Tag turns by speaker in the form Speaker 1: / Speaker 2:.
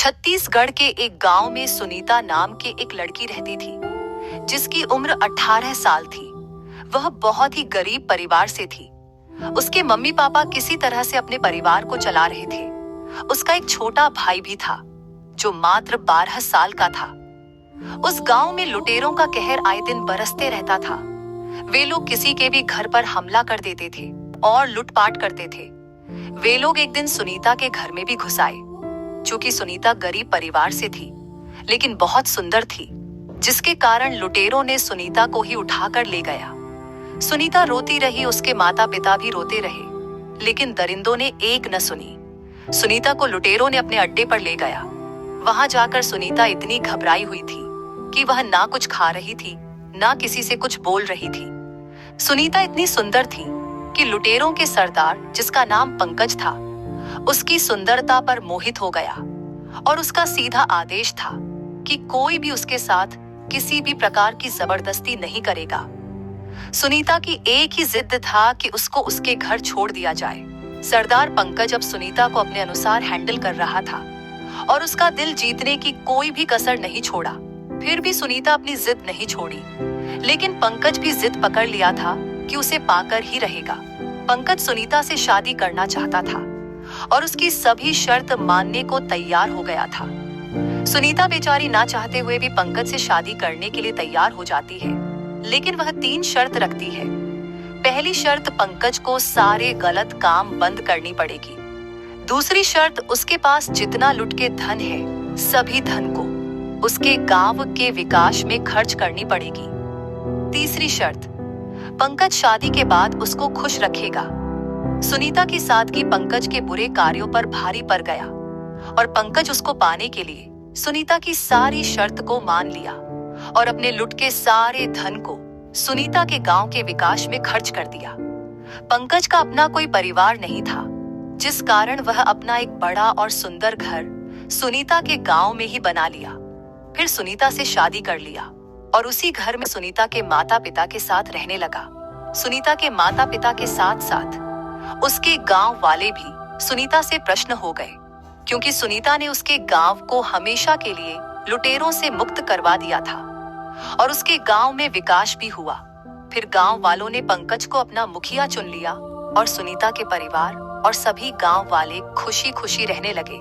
Speaker 1: छत्तीसगढ़ के एक गांव में सुनीता नाम के एक लड़की रहती थी, जिसकी उम्र 18 साल थी। वह बहुत ही गरीब परिवार से थी। उसके मम्मी पापा किसी तरह से अपने परिवार को चला रहे थे। उसका एक छोटा भाई भी था, जो मात्र 12 साल का था। उस गांव में लुटेरों का कहर आए दिन बरसते रहता था। वे लोग किसी के भी घर पर हमला कर देते थे और लूटपाट करते थे। वे लोग एक दिन सुनीता के घर में भी घुस आए। चूंकि सुनीता गरीब परिवार से थी, लेकिन बहुत सुंदर थी, जिसके कारण लुटेरों ने सुनीता को ही उठाकर ले गया। सुनीता रोती रही, उसके माता पिता भी रोते रहे, लेकिन दरिंदों ने एक न सुनी। सुनीता को लुटेरों ने अपने अड्डे पर ले गया। वहां जाकर सुनीता इतनी घबराई हुई थी कि वह ना कुछ खा रही थी, ना किसी से कुछ बोल रही थी। सुनीता इतनी सुंदर थी कि लुटेरों के सरदार, जिसका नाम पंकज था, उसकी सुंदरता पर मोहित हो गया और उसका सीधा आदेश था कि कोई भी उसके साथ किसी भी प्रकार की जबरदस्ती नहीं करेगा। सुनीता की एक ही जिद था कि उसको उसके घर छोड़ दिया जाए। सरदार पंकज अब सुनीता को अपने अनुसार हैंडल कर रहा था और उसका दिल जीतने की कोई भी कसर नहीं छोड़ा। फिर भी सुनीता अपनी जिद नहीं छोड़ी, लेकिन पंकज भी जिद पकड़ लिया था कि उसे पाकर ही रहेगा। पंकज सुनीता से शादी करना चाहता था और उसकी सभी शर्त मानने को तैयार हो गया था। सुनीता बेचारी ना चाहते हुए भी पंकज से शादी करने के लिए तैयार हो जाती है, लेकिन वह 3 शर्त रखती है। पहली शर्त, पंकज को सारे गलत काम बंद करनी पड़ेगी। दूसरी शर्त, उसके पास जितना लुट के धन है, सभी धन को उसके गांव के विकास में खर्च करनी पड़ेगी। तीसरी शर्त, पंकज शादी के बाद उसको खुश रखेगा। सुनीता की सादगी पंकज के बुरे कार्यों पर भारी पड़ गया और पंकज उसको पाने के लिए सुनीता की सारी शर्त को मान लिया और अपने लुट के सारे धन को सुनीता के गांव के विकास में खर्च कर दिया। पंकज का अपना कोई परिवार नहीं था, जिस कारण वह अपना एक बड़ा और सुंदर घर सुनीता के गांव में ही बना लिया। फिर सुनीता से शादी कर लिया और उसी घर में सुनीता के माता पिता के साथ रहने लगा। सुनीता के माता पिता के साथ साथ उसके गांव वाले भी सुनीता से प्रसन्न हो गए, क्योंकि सुनीता ने उसके गांव को हमेशा के लिए लुटेरों से मुक्त करवा दिया था और उसके गांव में विकास भी हुआ। फिर गांव वालों ने पंकज को अपना मुखिया चुन लिया और सुनीता के परिवार और सभी गांव वाले खुशी खुशी रहने लगे।